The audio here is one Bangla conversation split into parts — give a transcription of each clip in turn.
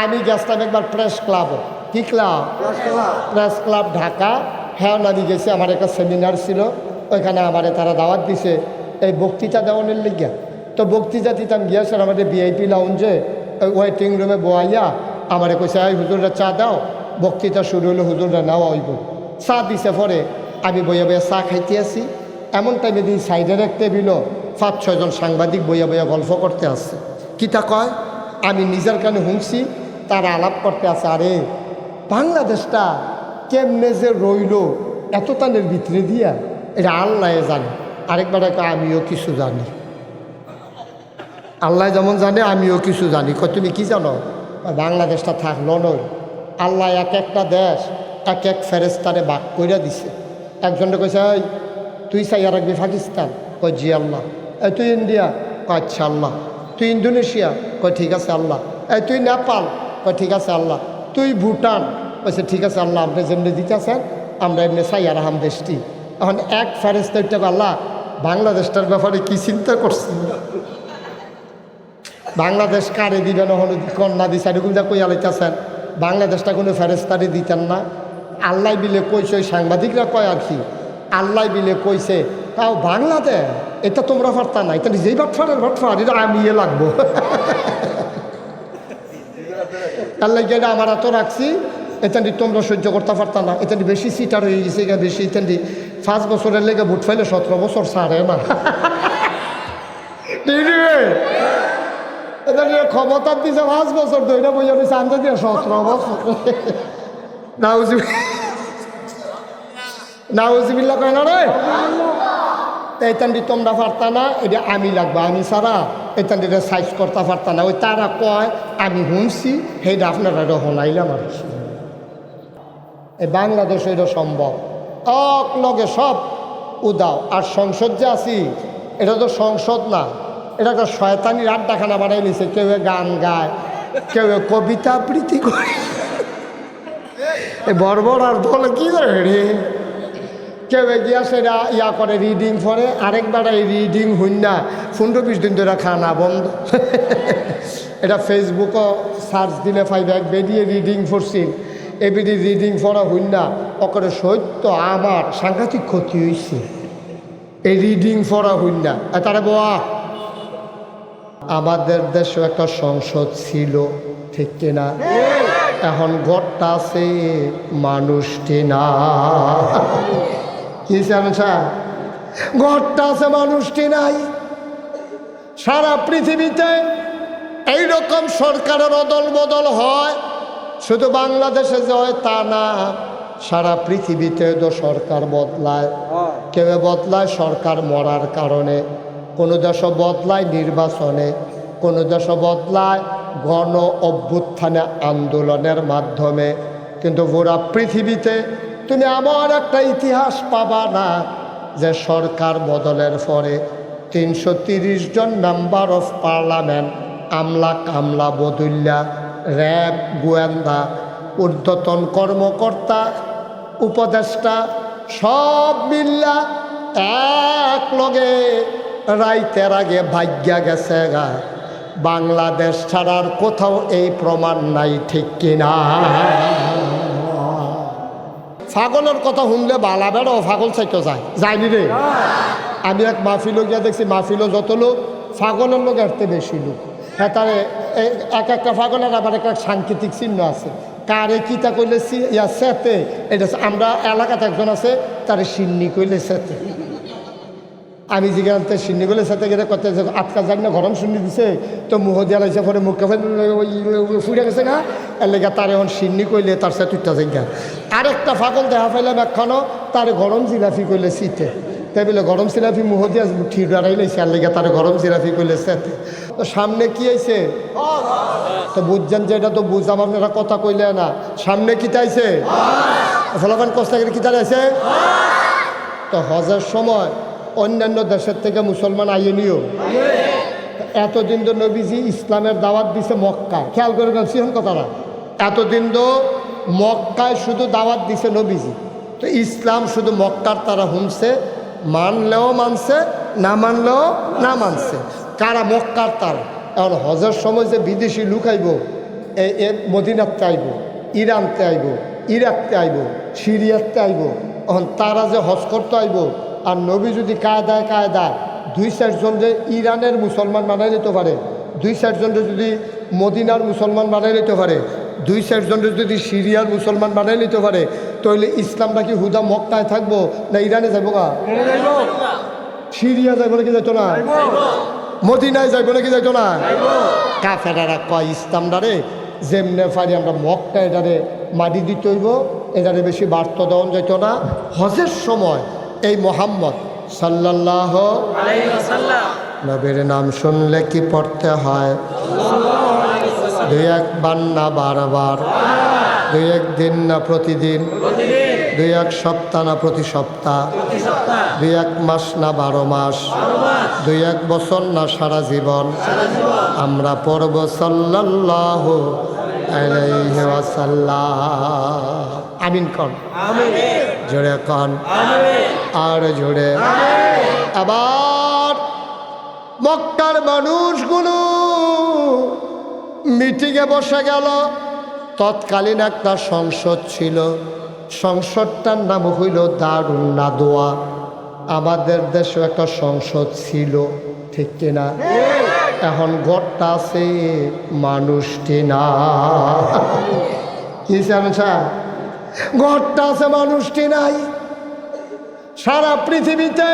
আমি গেছিলাম একবার প্রেস ক্লাব, কি ক্লাব? Press club Dhaka. হ্যাঁ, আমি গেছি, আমার একটা সেমিনার ছিল, ওইখানে আমারে তারা দাওয়াত দিছে এই বক্তৃতা দেওয়ানোর লিগা। তো বক্তৃতা দিতাম গিয়েছে আমাদের ভিআইপি লাউঞ্জে ওয়েটিং রুমে বয়াইয়া আমারে কইছে, এই হুজুররা চা দাও, বক্তৃতা শুরু হলো, হুজুররা নেওয়া হইব। চা দিছে, পরে আমি বইয়া বইয়া চা খাইতে আসি। এমন টাইমে দিন সাইডের এক টেবিলও 5-6 জন সাংবাদিক বইয়া বইয়া গল্প করতে আসছে। কিতা কয় আমি নিজের কানে শুনছি, তারা আলাপ করতে আছে, আরে বাংলাদেশটা কেমনে যে রইল এত তানের ভিতরে দিয়া, এটা আল্লাহ জানে। আরেকবার আমিও কিছু জানি, আল্লাহ যেমন জানে আমিও কিছু জানি। তুমি কি জানো? বাংলাদেশটা থাকলো নয়, আল্লাহ এক একটা দেশ এক এক ফেরেস্তারে বাক কইরা দিছে। একজনটা কইছে, এই তুই চাইয়া রাখবি পাকিস্তান? কয় জি আল্লাহ। এই তুই ইন্ডিয়া? কয় আচ্ছা আল্লাহ। তুই ইন্দোনেশিয়া? কয় ঠিক আছে আল্লাহ। এই তুই নেপাল? কয় ঠিক আছে আল্লাহ। তুই ভুটান? কইছে ঠিক আছে আল্লাহ, আপনি যেমনি দিতেছেন আমরা এমনি চাইয়া রাহাম দেশটি। এখন এক ফেরেস্তা আল্লাহ বাংলাদেশটার ব্যাপারে কি চিন্তা করছি, বাংলাদেশ কারে দিবেন কন্যা দিছে এরকম যা কই আলাইতেছেন, বাংলাদেশটা কোনো ফেরেস্তারে দিতেন না? আল্লাহ বিলে কইছে, ওই সাংবাদিকরা কয় আর কি, আল্লাহ বিলে কইছে, তাও বাংলাদেশ এটা তোমরা পারতা না, এটা যেই বাটফারের বাটফার, এটা আমি লাগবো। আল্লাহ এটা আমার এত রাখছি, এখানটি তোমরা সহ্য করতে পারতা না, এখানটি বেশি সিটার হয়ে গেছে, বেশি এখানটি 5 বছরের লেগে ভোট ফাইলে 17 বছর ছাড়ে না। ক্ষমতা দিছে 5 বছর ধরে বইয়া দিচ্ছে, আনতে দিয়ে 17 বছর। নাউজুবিল্লাহ কয় না রে, এইটান্ডি তোমরা পারতা না, এটা আমি লাগবা, আমি ছাড়া এইটান্ডিটা সাইজ করতে পারতা না। ওই তারা কয় আমি শুনছি, সেইটা আপনারা এটা শোনাইলাম আর কি। এই বাংলাদেশ এটা সম্ভব, এক লগে সব উদাও। আর সংসদ যে আছি, এটা তো সংসদ না, এটা একটা শয়তানির আড্ডাখানা বানাই নিছে। কেউ গান গায়, কেউ কবিতা আবৃত্তি করে, বর্বর আর বলে কি রে, কেউ গিয়া সেটা ইয়া করে রিডিং পড়ে, আরেকবার এই রিডিং হইন না 15-20 দিন ধরে খানা বন্ধ। এটা ফেসবুকও সার্চ দিলে পাইবে, এক বেরিয়ে রিডিং পড়ছিল, এবিডি রিডিং পড়া হইন না, ওকে সত্য আমার সাংঘাতিক ক্ষতি হয়েছে এই রিডিং পড়া হইন না। তারে বাবা আমাদের দেশে একটা সংসদ ছিল, ঠিক কিনা? এখন ঘরটা আছে, মানুষটি না। কি ঘরটা আছে, মানুষটি নাই। সারা পৃথিবীতে এইরকম সরকারের অদল বদল হয়, শুধু বাংলাদেশে যে হয় তা না, সারা পৃথিবীতে তো সরকার বদলায়। কেউ বদলায় সরকার মরার কারণে, কোনো দেশ বদলায় নির্বাচনে, কোনো দেশ বদলায় গণ অভ্যুত্থানে আন্দোলনের মাধ্যমে। কিন্তু পুরা পৃথিবীতে তুমি আমার একটা ইতিহাস পাবা না যে সরকার বদলের পরে 330 জন মেম্বার অফ পার্লামেন্ট, আমলা কামলা বদুল্লা, র্যাব, গোয়েন্দা, ঊর্ধ্বতন কর্মকর্তা, উপদেষ্টা সব মিল্লা এক লগে রাইতের আগে ভাগ্যা গেছে গা। বাংলাদেশ ছাড়ার কোথাও এই প্রমাণ নাই, ঠিক কিনা? পাগলের কথা শুনলে বালা বেড়াও পাগল চাইতে যায়নি রে। আমি এক মাহফিলও গিয়া দেখছি, মাহফিলও যত লোক, পাগলের লোক এরতে বেশি লোক। হ্যাঁ, তারে এক একটা পাগলের আবার একটা সাংকেতিক চিহ্ন আছে। কারে কিতা কইলে ইয়া সেতে, এটা আমরা এলাকাতে একজন আছে, তারে সিন্নি কইলে সেতে। আমি যেখানে সিন্নি কইলে সেতে গেলে কত আটকা যাক না, গরম শুনি দিছে তো মুহ দিয়া লাগছে, পরে মুখে ফুটে গেছে না, এর লেগে তার এখন সিন্নি কইলে তার সে তুইটা জায়গা। আরেকটা পাগল দেখা পাইলাম একখানো, তার গরম জিলাপি কইলে শীতে, তাই বলে গরম জিলাপি মুহ দিয়া ঠিক দাঁড়াই লাইছে, আর লেগে তার গরম জিলাপি কইলে সেতে। তো সামনে কি আইছে তো বুঝছেন যে এটা তো বুঝলাম, আপনারা কথা কইলে না, সামনে কি তাইছে ফলাফান কষ্টাগের কি তাইছে। তো হজের সময় অন্যান্য দেশের থেকে মুসলমান আইনিও, এতদিন তো নবীজি ইসলামের দাওয়াত দিছে মক্কায়, খেয়াল করে গেছিলেন কথাটা, এতদিন তো মক্কায় শুধু দাওয়াত দিছে নবীজি, তো ইসলাম শুধু মক্কার তারা শুনছে, মানলেও মানছে, না মানলেও না মানছে, কারা মক্কার তারা। এখন হজের সময় যে বিদেশি লুকাইব, মদিনাতে আইব, ইরানতে আইব, ইরাকতে আইব, সিরিয়াতে আইব। এখন তারা যে হজ করতে আইব, আর নবী যদি কায়দায় 2-4 জন যে ইরানের মুসলমান বানাই নিতে পারে, 2-4 জন যদি মদিনার মুসলমান বানাই নিতে পারে, 2-4 জন যদি সিরিয়ার মুসলমান বানাই নিতে পারে, তাহলে ইসলামটা কি হুদা মক্কায় থাকবো না ইরানে যাবো? গা সিরিয়া যাইব নাকি যাইতো না? মদিনায় যাইব নাকি যাইতো না? কাফেরারা কয় ইসলামটারে যেমনে পারি আমরা মক্কা এটারে মাটি দিতে হইব, এটারে বেশি বার্তা দেওয়া যাইত না। হজের সময় এই মোহাম্মদ সাল্লাল্লাহু আলাইহি ওয়াসাল্লাম নবীর নাম শুনলে কি পড়তে হয়? 2-1 বার না বারবার, 2-1 দিন না প্রতিদিন, 2-1 সপ্তাহ না প্রতি সপ্তাহ, 2-1 মাস না 12 মাস, 2-1 বছর না সারা জীবন আমরা পড়ব সাল্লাল্লাহু আলাইহি ওয়াসাল্লাম। আমিন কন, জোরে কন, আর জোরে। আবার মক্কার মানুষগুলো মিটিংয়ে বসে গেল। তৎকালীন একটা সংসদ ছিল, সংসদটার নাম হইল দারুন নাদওয়া। আমাদের দেশে একটা সংসদ ছিল, ঠিক কিনা? এখন ঘরটা আছে, মানুষটি না। কি ঘরটা আছে, মানুষটি নাই। সারা পৃথিবীতে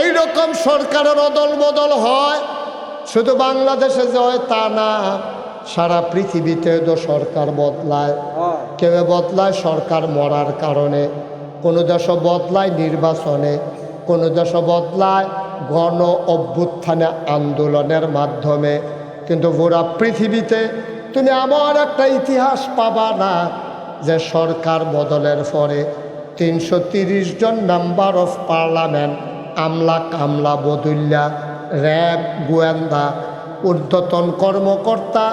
এইরকম সরকারের অদল বদল হয়, শুধু বাংলাদেশে যে হয় তা না, সারা পৃথিবীতে তো সরকার বদলায়। কেউ বদলায় সরকার মরার কারণে, কোনো দেশও বদলায় নির্বাচনে, কোনো দেশও বদলায় গণ অভ্যুত্থানে আন্দোলনের মাধ্যমে। কিন্তু পুরা পৃথিবীতে তুমি আমার একটা ইতিহাস পাবা না যে সরকার বদলের পরে 330 জন মেম্বার অফ পার্লামেন্ট, আমলা কামলা বদুল্লা, র্যাব, গোয়েন্দা, ঊর্ধ্বতন কর্মকর্তা,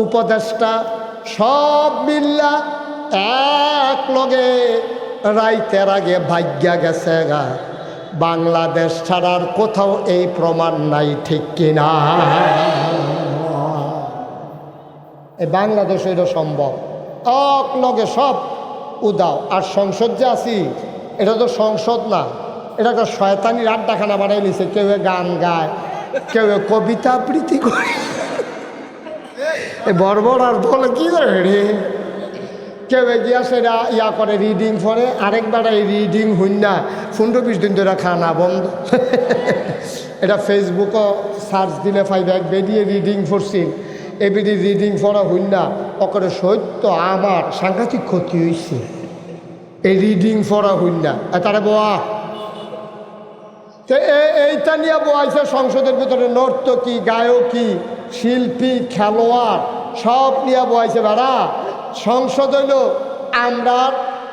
উপদেষ্টা সব মিল্লা এক লগে রাইতের আগে ভাগ্যা গেছে গা। বাংলাদেশ ছাড়ার কোথাও এই প্রমাণ নাই, ঠিক কিনা? এই বাংলাদেশে এটা সম্ভব, এক লগে সব উদাও। আর সংসদ যে আছি, এটা তো সংসদ না, এটা একটা শয়তানির আড্ডাখানা বানাই নিছে। কেউ গান গায়, কেউ কবিতা আবৃত্তি করে, বর্বর আর বলে কি করে রে, কেউ গিয়া সেটা ইয়া করে রিডিং পড়ে, আরেকবার এই রিডিং হইন না 15-20 দিন ধরে খানা বন্ধ। এটা ফেসবুকও সার্চ দিলে পাইবে, এক বেরিয়ে রিডিং পড়ছিল, এবিডি রিডিং পড়া হইন না ওকে সত্য আমার সাংঘাতিক ক্ষতি হয়েছে, এই রিডিং পড়া হইন না তারা বোয়া। তো এইটা নিয়ে বোয়াইছে সংসদের ভিতরে, নর্তকী, গায়কী, শিল্পী, খেলোয়াড় সব নিয়ে বোয়াইছে। বেড়া সংসদ হইল আমরা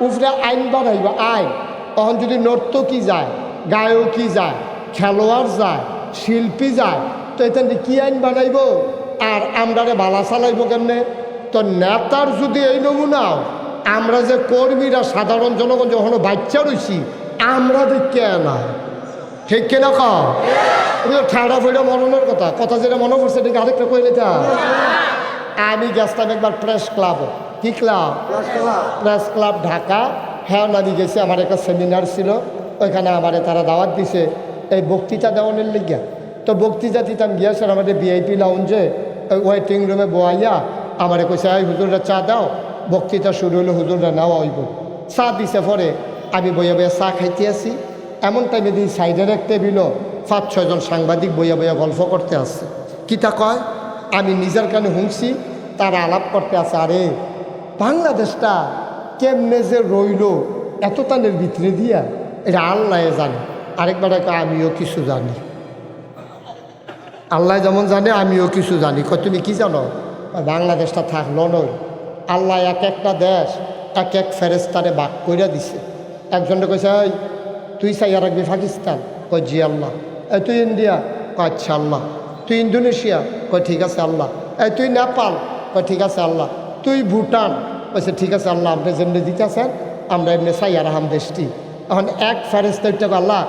উপরে আইন বানাইব, আইন। তখন যদি নর্তকী যায়, গায়কী যায়, খেলোয়াড় যায়, শিল্পী যায়, তো এটা কি আইন বানাইব? আর আমরারে বালা চালাইব কেমনে? তো নেতার যদি এই নমুনাও, আমরা যে কর্মীরা সাধারণ জনগণ যখন বাচ্চা রয়েছি, আমরা দেখে না, ঠিক কিনা? ঠাড়া ফেড়া মরণের কথা, কথা যেটা মনে পড়ছে ঠিক আরেকটা কইলে তা। আমি গেছিলাম একবার প্রেস ক্লাব। কি ক্লাব? Press club Dhaka. হ্যাঁ, আমি গেছি, আমার একটা সেমিনার ছিল, ওইখানে আমারে তারা দাওয়াত দিছে এই বক্তৃতা দেওয়ানোর লিগা। তো বক্তৃতা দিতাম গিয়েছে আমাদের ভিআইপি লাউঞ্জে, ওই ওয়েটিং রুমে বয়াইয়া আমারে কইছে, এই হুজুররা চা দাও, বক্তৃতা শুরু হলো, হুজুররা নেওয়া হইব। চা দিছে, পরে আমি বইয়া বইয়া চা খাইতে আসি। এমন টাইমে দিই সাইডের এক টেবিলও 5-6 জন সাংবাদিক বইয়া বইয়া গল্প করতে আসছে। কিতা কয় আমি নিজের কানে শুনছি, তারা আলাপ করতে আছে, আরে বাংলাদেশটা কেমনে যে রইল এত তানের ভিতরে দিয়া, এটা আল্লাহ জানে। আরেকবার আমিও কিছু জানি, আল্লাহ যেমন জানে আমিও কিছু জানি। তুমি কি জানো? বাংলাদেশটা থাকলো নয়, আল্লাহ এক একটা দেশ এক এক ফেরেস্তারে বাক কইরা দিছে। একজনটা কইছে, এই তুই চাইয়া রাখবি পাকিস্তান? কয় জি আল্লাহ। এই তুই ইন্ডিয়া? কয় আচ্ছা আল্লাহ। তুই ইন্দোনেশিয়া? কয় ঠিক আছে আল্লাহ। এই তুই নেপাল? কয় ঠিক আছে আল্লাহ। তুই ভুটান? কইছে ঠিক আছে আল্লাহ, আপনি যেমনি দিতেছেন আমরা এমনি চাইয়া রাখাম দেশটি। এখন এক ফেরেস্তা আল্লাহ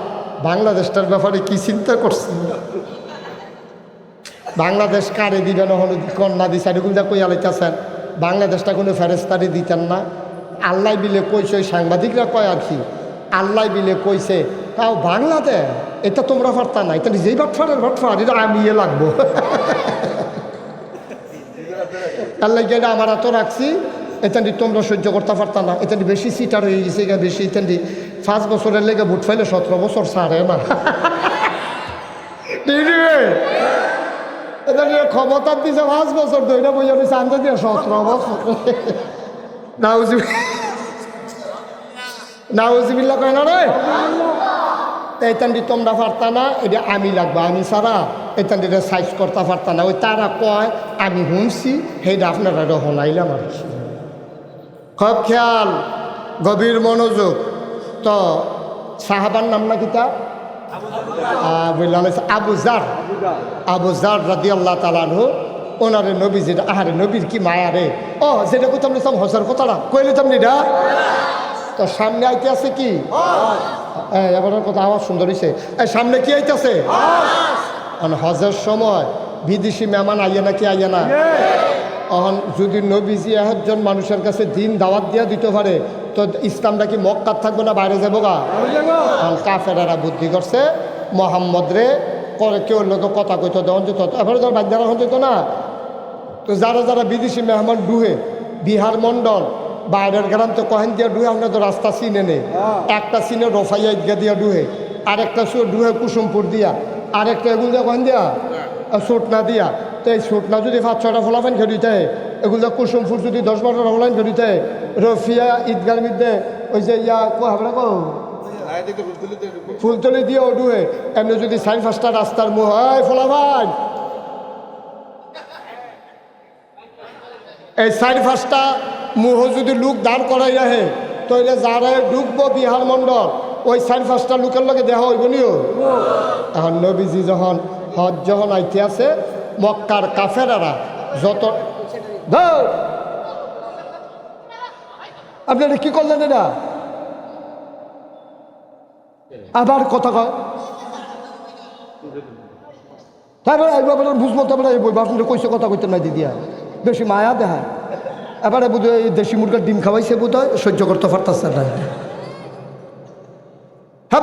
বাংলাদেশটার ব্যাপারে কি চিন্তা করছেন? বাংলাদেশ কারে দিবেন হলো কন্যা দিছে এরকম যা কই আলাইতেছেন বাংলাদেশটা কোনো ফেরেস্তারি দিতেন না আল্লাহ বিলে কইছে ওই সাংবাদিকরা কয় আর কি আল্লাহ বিলে কইছে তাও বাংলাদেশ এটা তোমরা পারতা না এটা যেই ভাটফার এটা আমি লাগবো আল্লাহ এটা আমার এত রাখছি এখানটি তোমরা সহ্য করতে পারতা না এখানটি বেশি সিটার হয়ে গেছে বেশি এখানটি 5 বছরের লেগে ভোট ফাইলে 17 বছর ছাড়ে না ক্ষমতার দিছে 5 বছর ধরে বইয়া দিচ্ছে আনতে দিয়ে 17 বছর নাউজিবিল্লাহ কয় না রে এইটান্ডি তোমরা পারতা না এটা আমি লাগবো আমি ছাড়া এইটান্ডিটা সাইজ করতে পারতা না ওই তারা কয় আমি শুনছি সেইটা আপনারা শোনাইলাম আর কি খুব খেয়াল গভীর মনোযোগ তো সাহাবার নাম না কিতা আবু জার রাদিয়াল্লাহু তাআলা আনহু ওনারে নবী যেটা আহারে নবীর কি মায়া রে ও যেটা কোথাও নিতাম হজের কথাটা কইলে তুমি এটা তো সামনে আইতে আছে কি এবার কথা আওয়াজ সুন্দর হয়েছে সামনে কি আইতেছে হজের সময় বিদেশি মেহমান আইয়া নাকি আইয়া না এখন যদি নবীজি একজন মানুষের কাছে দিন দাওয়াত দিয়া দিতে পারে তো ইসলামটা কি মক্কার থাকবো না বাইরে যাবো গা কাফেরারা বুদ্ধি করছে মোহাম্মদ রে করে কেউ লোক কথা কইতো দেওয়ান যেত এবারে যারা বাচ্চারা হন যেত না তো যারা যারা বিদেশি মেহমান ডুহে বিহার মন্ডল বাইরের গ্রাম তো কহেন দিয়া ডুহে আমরা তো রাস্তা চিনে নেই একটা চিনে রফাইয়া ঈদগা দিয়া ডুহে আরেকটা ডুহে কুসুমপুর দিয়া আরেকটা এগুলো দিয়া কহেন দিয়া সোটনা দিয়া তো এই সোটনা যদি 5-6টা ফলাফান খেলিতে এগুলো কুসুমপুর যদি 10-12টা ফলাফান খেলিতে রফিয়া ঈদগার মধ্যে ওই যে ইয়া আমরা কো ফুলতলি দিয়ে ডুহে এমনি যদি 4-5টা রাস্তার মুহ হয় ফলাফান এই 4-5টা মুহ যদি লোক দাঁড় করাই রাখে তাহলে যারা ঢুকবো বিহার মন্ডল ওই 4-5টা লোকের লগে দেখা হইব নিও এখন নবীজি হজ যখন আইতে আছে মক্কার কাফেরারা যত আপনারা কি করলেন এটা আবার কথা কয় তারপরে আপনার বুঝবো তারপরে আপনার কইসে কথা কইতে নাই দিদিয়া বেশি মায়া দেখায় এবারে বোধ হয় দেশি মুরগার ডিম খাওয়াইছে বোধ হয় সহ্য করতে পারতেছে না হ্যাঁ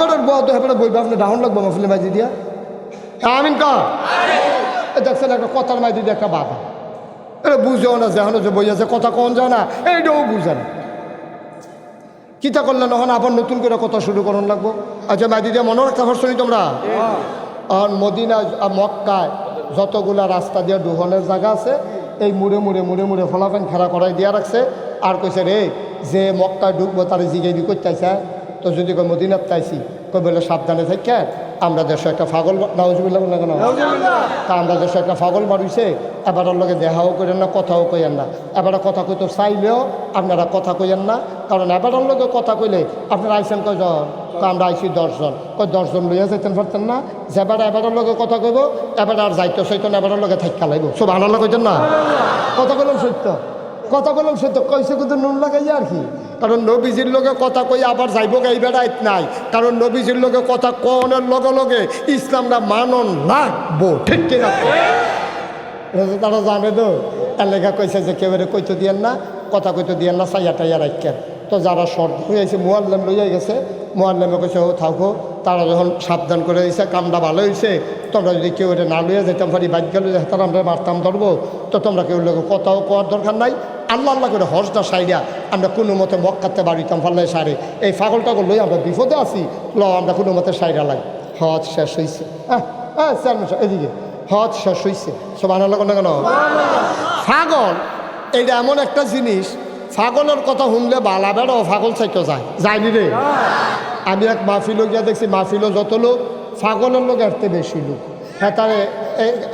হেবারে বইবা আপনি ডাউন লাগবো মাফিলে মাইজি দিয়া আমিন কা দেখছেন একটা কথার মাইজি দিয়ে একটা বাধা এটা বুঝেও না যেখানে যে বই আছে কথা কন যায় না এইটাও বুঝে না কিতা করলে নখন আবার নতুন করে কথা শুরু করুন লাগবো আচ্ছা মাইজি দিয়ে মনে রাখতে পারছো তোমরা আর মদিনা মক্কায় যতগুলা রাস্তা দিয়ে ডুহনের জায়গা আছে এই মুড়ে ফলাফেন খেলা করাই দিয়া রাখছে আর কইছে রে যে মক্কায় ঢুকবো তার জিগাইবি করতেছে তো যদি কই মদিনাত চাইছি কই বলে সাবধানে থাকে আমরা দেশে একটা ফাগল নাউজুবিল্লাহ বলে কেন তা আমরা দেশে একটা ফাগল বাড়িছে এবার লগে দেখাও করেন না কথাও কইেন না এবারে কথা কইতো চাইলেও আপনারা কথা কইেন না কারণ এবার লগে কথা কইলে আপনারা আইসেন কয়জন আমরা আইসি 10 জন কই 10 জন লইয়া যাইতেন পারতেন না যে এবার লগে কথা কইব এবার আর যাইতো সৈত না এবার লগে থাকা লাগব সব আনার কইতেন না কথা কইলাম সত্য কইছে কিন্তু নুন লাগাইয়া আর কি কারণ নবীজির লোকে কথা কই আবার যাইব গাই বেড়াইত নাই কারণ নবীজির লোকে কথা কনের লগে লগে ইসলামটা মানন লাগবো ঠিক কিনা তারা জানে তো এলাকা কইছে যে কেউ কইতে দিয়েন না কথা কইতে দিয়েন না চাইয়া টাইয়া রাখেন তো যারা শর্ট হয়ে আছে মোয়াল্লাম লইয়া গেছে মোয়াল্লামে কইছে ও থাকো তারা যখন সাবধান করে দিয়েছে কামটা ভালো হয়েছে তোমরা যদি কেউ এটা না লইয়া যেতাম পারি বাইক গেলে তারা আমরা মারতাম ধরবো তো তোমরা কেউ লোক কথাও করার দরকার নাই আল্লাহ করে হজটা সাইডা আমরা কোনো মতে মক্কাতে বাড়িতাম ফাল্লাই সারে এই ফাগলটাকে লই আমরা বিপদে আছি আমরা কোনো মতে সাইডা লাগে হজ শেষ হয়েছে এদিকে হজ শেষ হয়েছে সব আনার লাগে কেন ফাগল এটা এমন একটা জিনিস ফাগলের কথা শুনলে বালা বেড়াও ফাগল চাইতে যায়নি রে আমি এক মাহফিলও গিয়া দেখছি মাহফিলও যত লোক ফাগলের লোক এরতে বেশি লোক হ্যাঁ তার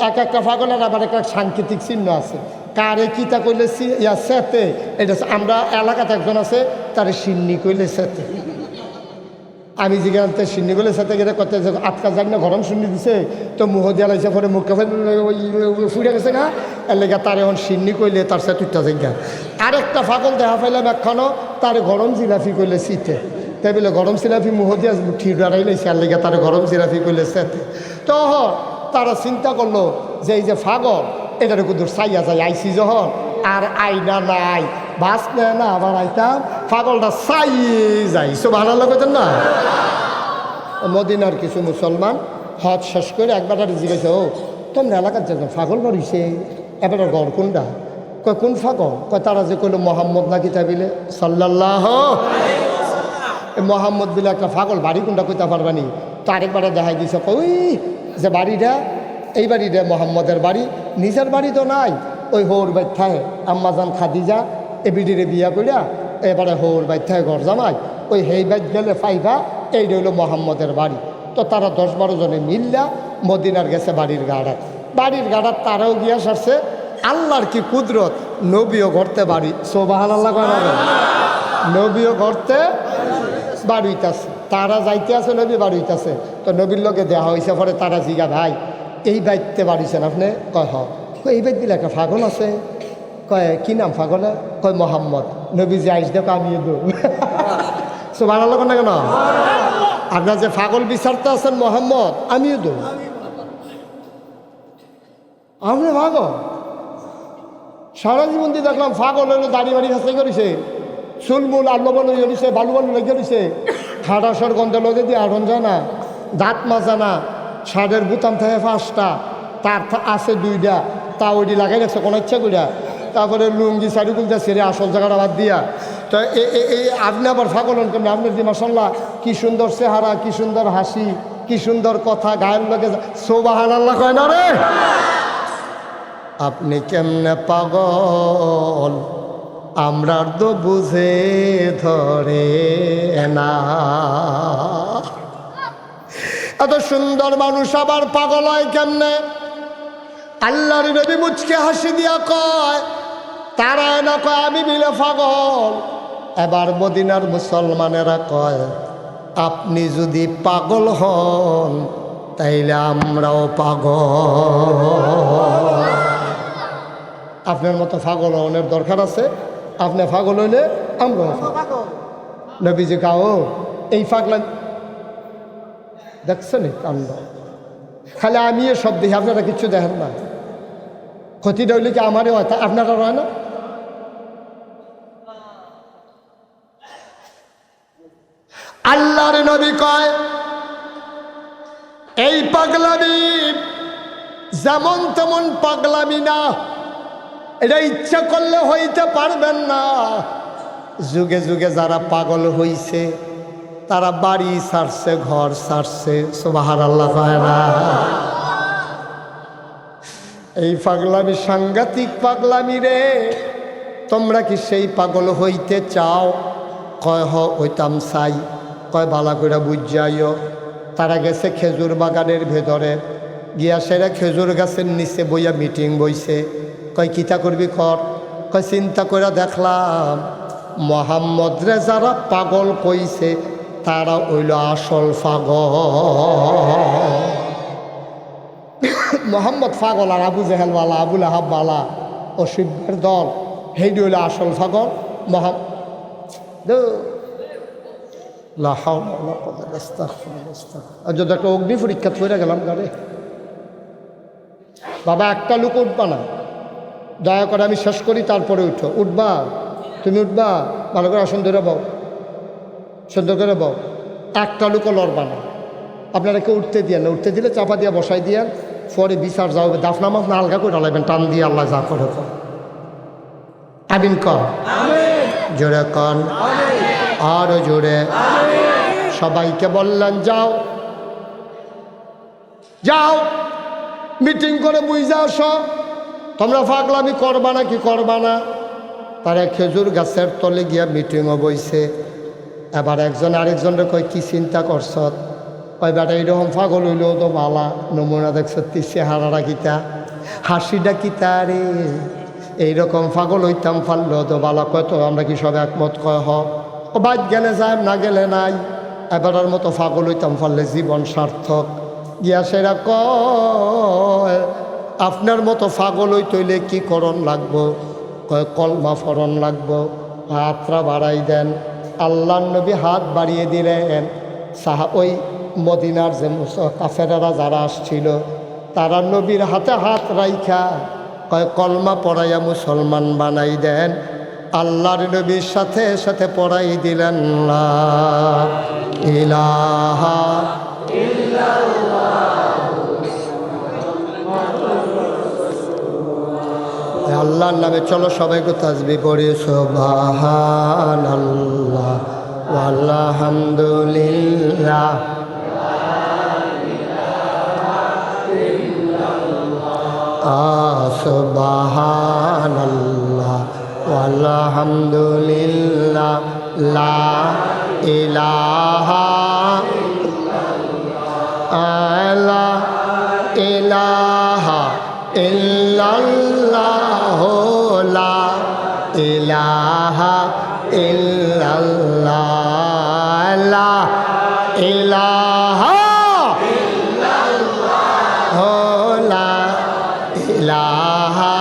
এক একটা ফাগলের আবার একটা সাংকেতিক চিহ্ন আছে কারে কিতা কইলে ইয়া সেতে এটা আমরা এলাকাতে একজন আছে তারে সিন্নি কইলে সেতে আমি যেখানে সিন্নি কইলে সেতে গেলে কত আটকা যাক না গরম শুনি দিছে তো মুহ দিয়া লাগছে পরে মুখে ফুটে গেছে না এর লেগে তার এখন সিন্নি কইলে তার সে তুইটা জায়গা আরেকটা ফাগল দেখা পাইলাম একখানো তার গরম জিলাফি কইলে শীতে তাই বলে গরম জিলাফি মুহ দিয়া ঠিক দাঁড়াই লাইছে আর লেগে তার গরম জিলাফি কইলে সেতে তো তারা চিন্তা করলো যে এই যে ফাগল এটার কুদুর চাইয়া যায় আইসি যখন আর আইনা নাই বাস নেয় না আবার আইতাম ফাগলটা চাই যাই সব ভালো লাগতেন না। মদিনার কিছু মুসলমান হজ শেষ করে একবার জিজ্ঞেস ও তোমরা এলাকার যেন ফাগল বাড়িছে এবার গড় কোনটা কয় কোন ফাগল কয় তারা যে কইল মোহাম্মদ নাকি তাবিলে সাল্লাল্লাহু মোহাম্মদ বিলে একটা ফাগল বাড়ি কোনটা কইতে পারবানি তো আরেকবারে দেখাই দিছে ওই যে বাড়িটা এই বাড়িটা মোহাম্মদের বাড়ি নিজের বাড়ি তো নাই ওই হৌর বাইথায় আম্মাজান খাদিজা এ বিডিরে বিয়া কইরা এবারে হৌর বাইথায় ঘর জামাই ওই হেই বাইত গেলে ফাইবা এই রইল মোহাম্মদের বাড়ি। তো তারা 10-12 জনে মিললা মদিনার গেছে বাড়ির গাড়ার তারাও গিয়া সারছে আল্লাহর কি কুদরত নবীও ঘরতে বাড়ি সুবহানাল্লাহ নবীও ঘরতে বাড়ি হইতাছে তারা যাইতে আছে নবী বাড়ি হইতাছে। তো নবীর লোকে দেওয়া হয়েছে পরে তারা জিগা ভাই এই বাইতে বাড়িছেন আপনি কয় হ এই বাইত দিলে একটা ফাগল আছে কয় কি নাম ফাগলে কয় মোহাম্মদ নবী যে আইস দেখো আমিও দো সুবহানাল্লাহ না কেন আপনার যে ফাগল বিচারতে আছেন মোহাম্মদ আমিও দো আপনি ফাগল সারা জীবন দিয়ে দেখলাম ফাগল হইলো দাড়ি বাড়ি হাসাই করেছে চুলমুল আল্লবল হয়েছে বালু লেগে রয়েছে খাটাসর গন্ধ লগে দিয়ে আড়ন যায় না দাঁত মাজা না শার্টের বুতাম থাকে 5টা তার আছে 2টা তা ওইটি লাগাই রাখছে কোনো ইচ্ছা করিয়া তারপরে লুঙ্গি শাড়িগুলটা ছেড়ে আসল জায়গাটা বাদ দিয়া। তো এই আপনি আবার ফাগল হন কেন আপনার যে মাসাল্লাহ কি সুন্দর চেহারা কি সুন্দর হাসি কি সুন্দর কথা গায়ের লগে সুবহানাল্লাহ কয় না রে আপনি কেমনে পাগল আমরার তো বুঝে ধরে না। এত সুন্দর মানুষ আবার পাগল হয় কেমনে? আল্লাহর নবী মুচকে হাসি দিয়া কয় তারা না কয় আমি বিলে পাগল। এবার মদিনার মুসলমানেরা কয় আপনি যদি পাগল হন তাইলে আমরাও পাগল। আপনার মতো পাগল হওয়ার দরকার আছে আপনি পাগল হইলে আমরাও পাগল। নবীজি কাও এই পাগলা দেখছেন কাণ্ড খালি আমি সব দেখি আপনারা কিচ্ছু দেখেন না ক্ষতিটা হইলে কি আমারই হয় তা আপনারা হয় না? আল্লাহর নবী কয় এই পাগলামি যেমন তেমন পাগলামি না এটা ইচ্ছা করলে হইতে পারবেন না। যুগে যুগে যারা পাগল হইছে তারা বাড়ি ছাড়ছে ঘর ছাড়ছে সুবহানাল্লাহ কয় না। এই পাগলামি সাংঘাতিক পাগলামি রে তোমরা কি সেই পাগল হইতে চাও? কয় হইতাম চাই। কয় বালা করে বুঝাইও তারা গেছে খেজুর বাগানের ভেতরে গিয়া সেরা খেজুর গাছের নিচে বইয়া মিটিং বইছে। কয় কিতা করবি কর? কয় চিন্তা করে দেখলাম মোহাম্মদ রে যারা পাগল কইছে তারা হইল আসল পাগল। মোহাম্মদ পাগল আর আবু জেহেলওয়ালা আবুল আহাবওয়ালা ও শিবের দল হেইডি হইল আসল পাগল। যদি একটা অগ্নি পরীক্ষা করে গেলাম গাড়ি বাবা একটা লোক উঠবা না দয়া করে আমি শেষ করি তারপরে উঠো। উঠবা তুমি উঠবা ভালো করে আসন ধরে বাও সুন্দর করে বাও একটা লোকও লড়বা না। আপনারা কেউ উঠতে দিয়ে না উঠতে দিলে চাপা দিয়ে বসাই দিয়ে পরে বিচার যাও দাফনা মাফ না আলগা করে ঢালাইবেন টান দিয়ে আল্লাহ যা করে আমিন কর জোরে কন আরো জোরে সবাইকে বললেন যাও যাও মিটিং করে বুঝে আসো তোমরা পাগলামি করবা না কি করবা না। তারা খেজুর গাছের তলে গিয়া মিটিংও বইছে। এবার একজন আরেকজনের কয় কি চিন্তা করছ? কয় বেটা এইরকম পাগল হইলেও তো বালা নমুনা দেখছ চেহারাটা কিতা হাসিটা কিতা রে এইরকম পাগল হইতাম পারলো তো বালা। কয় তো আমরা কি সব একমত? কয় হ ও বাদ গেলে যায় না গেলে নাই এবারের মতো পাগল হইতাম পারলে জীবন সার্থক। গিয়া সেরা কয় আপনার মতো পাগল হইতইলে কি করণ লাগবো? কয় কলমা ফরণ লাগবো। হাতটা বাড়াই দেন। আল্লাহর নবী হাত বাড়িয়ে দিলেন। ওই মদিনার যে কাফেরেরা যারা আসছিল তারা নবীর হাতে হাত রাইখা কয় কলমা পড়াইয়া মুসলমান বানাই দেন। আল্লাহর নবীর সাথে সাথে পড়াই দিলেন লা ইলাহা আল্লাহর নামে চলো সবাই গো তাসবিহ পড়ি সুবহানাল্লাহ আলহামদুলিল্লাহ সুবহানাল্লাহ আলহামদুলিল্লাহ লা ইলাহা লা ইলাহা ইল্লাল্লাহ লা ইলাহা ইল্লাল্লাহ লা ইলাহা ইল্লাল্লাহ লা ইলাহা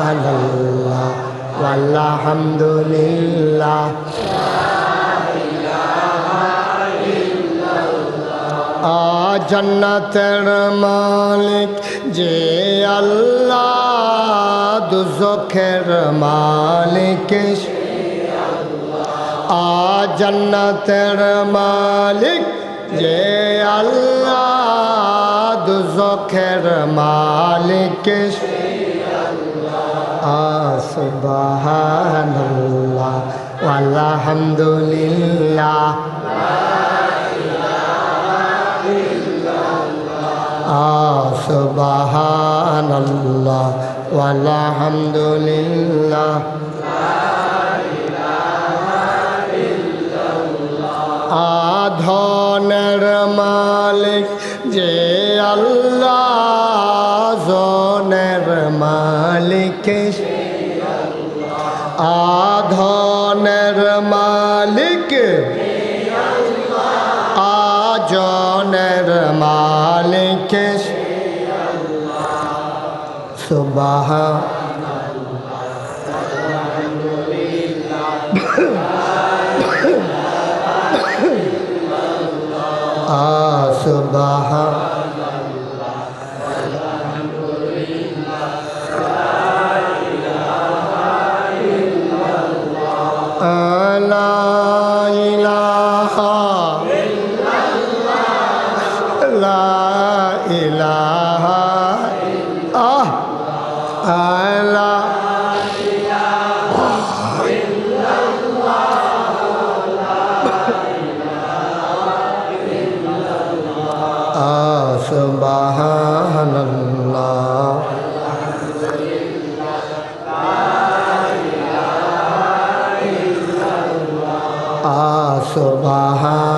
সুবহানাল্লাহ আলহামদুলিল্লাহ জান্নাতের মালিক যে আল্লাহ দুজখের মালিক জান্নাতের মালিক যে আল্লাহ দুজখের মালিক সুবহানাল্লাহ আলহামদুলিল্লাহ সুবহানাল্লাহ আলহামদুলিল্লাহ ধনের মালিক যে আল্লাহ জনের মালিক ধনের মালিক জনের মালিক সুবহানাল্লাহ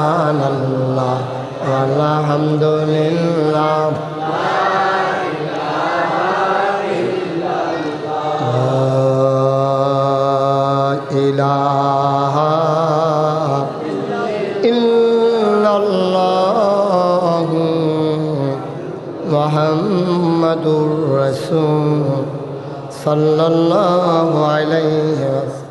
সুবহানাল্লাহ আলহামদুলিল্লাহ ইলাহা ইল্লাল্লাহ মুহাম্মাদুর রাসূল সাল্লাল্লাহু আলাইহি ওয়াসাল্লাম।